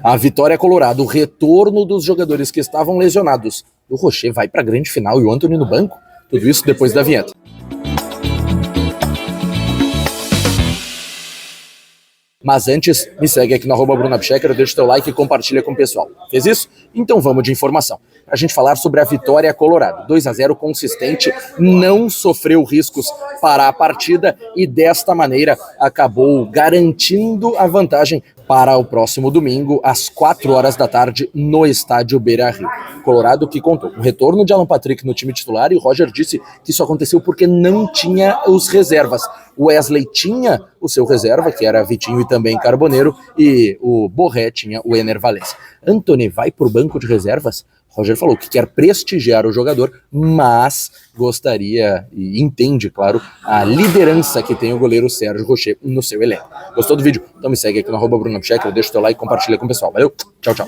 A vitória colorada, o retorno dos jogadores que estavam lesionados. O Rocher vai para a grande final e o Antony no banco. Tudo isso depois da vinheta. Mas antes, me segue aqui no @BrunoAbchecker, deixa o teu like e compartilha com o pessoal. Fez isso? Então vamos de informação. Pra gente falar sobre a vitória colorada. 2-0 consistente, não sofreu riscos para a partida e desta maneira acabou garantindo a vantagem para o próximo domingo, às 4 horas da tarde, no estádio Beira-Rio. Colorado que contou com o retorno de Alan Patrick no time titular, e o Roger disse que isso aconteceu porque não tinha os reservas. O Wesley tinha o seu reserva, que era Vitinho e também Carboneiro, e o Borré tinha o Ener Valencia. Antony vai para o banco de reservas? Roger falou que quer prestigiar o jogador, mas gostaria e entende, claro, a liderança que tem o goleiro Sérgio Rocher no seu elenco. Gostou do vídeo? Então me segue aqui no @BrunoAbchecker, deixa o teu like e compartilha com o pessoal. Valeu, tchau, tchau.